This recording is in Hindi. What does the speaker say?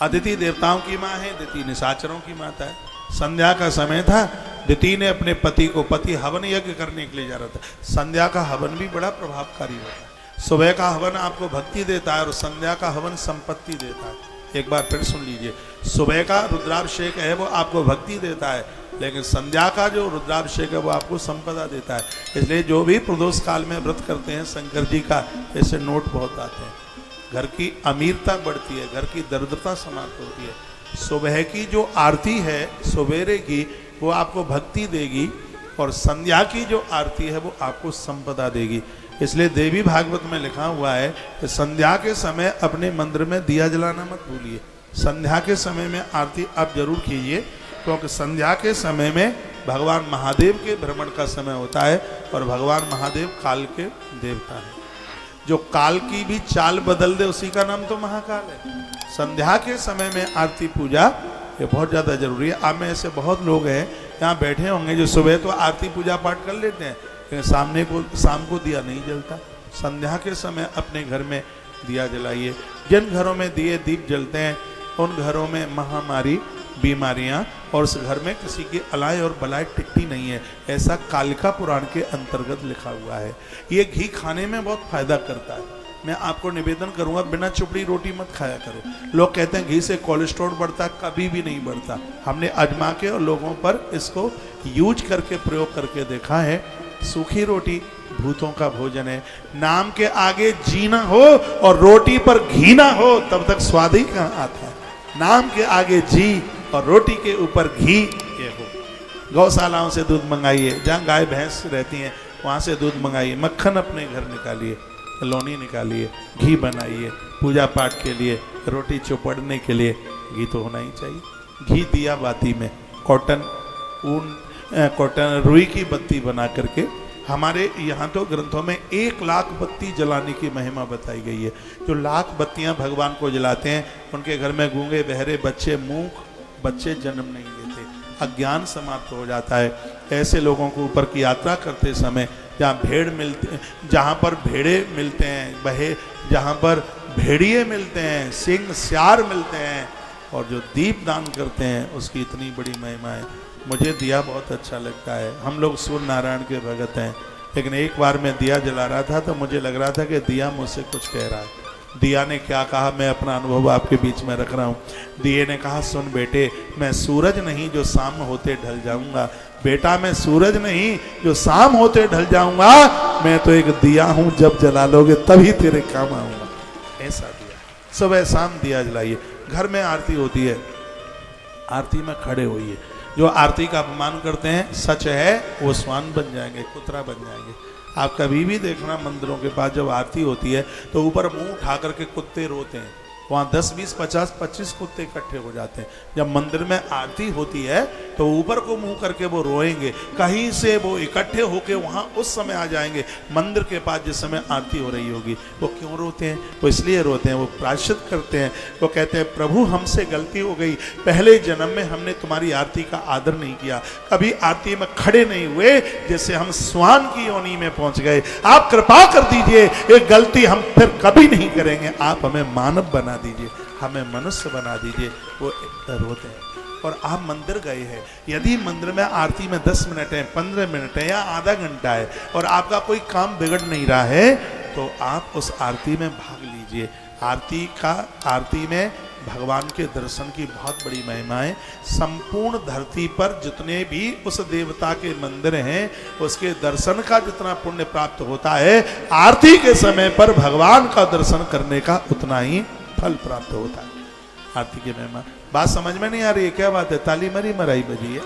अदिति देवताओं की माँ है, दिति निशाचरों की माता है। संध्या का समय था, दिति ने अपने पति को, पति हवन यज्ञ करने के लिए जा रहा था। संध्या का हवन भी बड़ा प्रभावकारी होता है। सुबह का हवन आपको भक्ति देता है और संध्या का हवन संपत्ति देता है। एक बार फिर सुन लीजिए, सुबह का रुद्राभिषेक है वो आपको भक्ति देता है, लेकिन संध्या का जो रुद्राभिषेक है वो आपको संपदा देता है। इसलिए जो भी प्रदोष काल में व्रत करते हैं शंकर जी का, ऐसे नोट बहुत आते हैं। घर की अमीरता बढ़ती है, घर की दरिद्रता समाप्त होती है। सुबह की जो आरती है सवेरे की, वो आपको भक्ति देगी, और संध्या की जो आरती है वो आपको संपदा देगी। इसलिए देवी भागवत में लिखा हुआ है कि संध्या के समय अपने मंदिर में दिया जलाना मत भूलिए। संध्या के समय में आरती आप जरूर कीजिए, क्योंकि संध्या के समय में भगवान महादेव के भ्रमण का समय होता है, और भगवान महादेव काल के देवता है। जो काल की भी चाल बदल दे उसी का नाम तो महाकाल है। संध्या के समय में आरती पूजा ये बहुत ज़्यादा जरूरी है। आप में ऐसे बहुत लोग हैं यहाँ बैठे होंगे जो सुबह तो आरती पूजा पाठ कर लेते हैं, लेकिन शाम को दिया नहीं जलता। संध्या के समय अपने घर में दिया जलाइए। जिन घरों में दिए दीप जलते हैं उन घरों में महामारी, बीमारियां और उस घर में किसी की अलाय और बलाय टिकती नहीं है, ऐसा कालिका पुराण के अंतर्गत लिखा हुआ है। ये घी खाने में बहुत फायदा करता है। मैं आपको निवेदन करूंगा, बिना चुपड़ी रोटी मत खाया करो। लोग कहते हैं घी से कोलेस्ट्रॉल बढ़ता, कभी भी नहीं बढ़ता। हमने आजमा के और लोगों पर इसको यूज करके, प्रयोग करके देखा है। सूखी रोटी भूतों का भोजन है। नाम के आगे जी ना हो और रोटी पर घी ना हो तब तक स्वाद ही कहाँ आता है। नाम के आगे जी और रोटी के ऊपर घी ये हो। गौशालाओं से दूध मंगाइए, जहाँ गाय भैंस रहती हैं वहाँ से दूध मंगाइए। मक्खन अपने घर निकालिए, लोनी निकालिए, घी बनाइए। पूजा पाठ के लिए, रोटी चौपड़ने के लिए घी तो होना ही चाहिए। घी दिया बाती में कॉटन रुई की बत्ती बना करके, हमारे यहाँ तो ग्रंथों में 1 लाख बत्ती जलाने की महिमा बताई गई है। जो लाख बत्तियाँ भगवान को जलाते हैं उनके घर में गूंगे बहरे बच्चे, मूक बच्चे जन्म नहीं लेते, अज्ञान समाप्त हो जाता है। ऐसे लोगों को ऊपर की यात्रा करते समय जहाँ पर भेड़े मिलते हैं, जहाँ पर भेड़िए मिलते हैं, सिंह स्यार मिलते हैं, और जो दीप दान करते हैं उसकी इतनी बड़ी महिमा है। मुझे दिया बहुत अच्छा लगता है। हम लोग सूर्य नारायण के भगत हैं, लेकिन एक बार मैं दिया जला रहा था तो मुझे लग रहा था कि दिया मुझसे कुछ कह रहा है। दिया ने क्या कहा, मैं अपना अनुभव आपके बीच में रख रहा हूँ। दिए ने कहा, सुन बेटे, मैं सूरज नहीं जो शाम होते ढल जाऊंगा। बेटा मैं सूरज नहीं जो शाम होते ढल जाऊंगा, मैं तो एक दिया हूँ, जब जला लोगे तभी तेरे काम आऊंगा। ऐसा दिया। सुबह शाम दिया जलाइए। घर में आरती होती है, आरती में खड़े होइए। जो आरती का अपमान करते हैं, सच है वो स्वान बन जाएंगे, कुतरा बन जाएंगे। आप कभी भी देखना मंदिरों के पास जब आरती होती है तो ऊपर मुंह उठा करके कुत्ते रोते हैं। वहाँ 10, 20, 50, 25 कुत्ते इकट्ठे हो जाते हैं। जब मंदिर में आरती होती है तो ऊपर को मुंह करके वो रोएंगे, कहीं से वो इकट्ठे होके वहाँ उस समय आ जाएंगे मंदिर के पास जिस समय आरती हो रही होगी। वो क्यों रोते हैं? वो इसलिए रोते हैं, वो प्रायश्चित करते हैं। वो कहते हैं, प्रभु हमसे गलती हो गई, पहले जन्म में हमने तुम्हारी आरती का आदर नहीं किया, कभी आरती में खड़े नहीं हुए, जिससे हम स्वान की योनि में पहुंच गए। आप कृपा कर दीजिए, ये गलती हम फिर कभी नहीं करेंगे। आप हमें मानव बना दीजिए, हमें मनुष्य बना दीजिए। वो रोते हैं। और आप मंदिर गए हैं, यदि मंदिर में आरती में 10 मिनट है, 15 मिनट है या आधा घंटा है और आपका कोई काम बिगड़ नहीं रहा है, तो आप उस आरती में भाग लीजिए। आरती में भगवान के दर्शन की बहुत बड़ी महिमा है। संपूर्ण धरती पर जितने भी उस देवता के मंदिर हैं, उसके दर्शन का जितना पुण्य प्राप्त होता है, आरती के समय पर भगवान का दर्शन करने का उतना ही फल प्राप्त होता है। आरती की महिमा बात समझ में नहीं आ रही है? क्या बात है? ताली मरी मराई बजी है।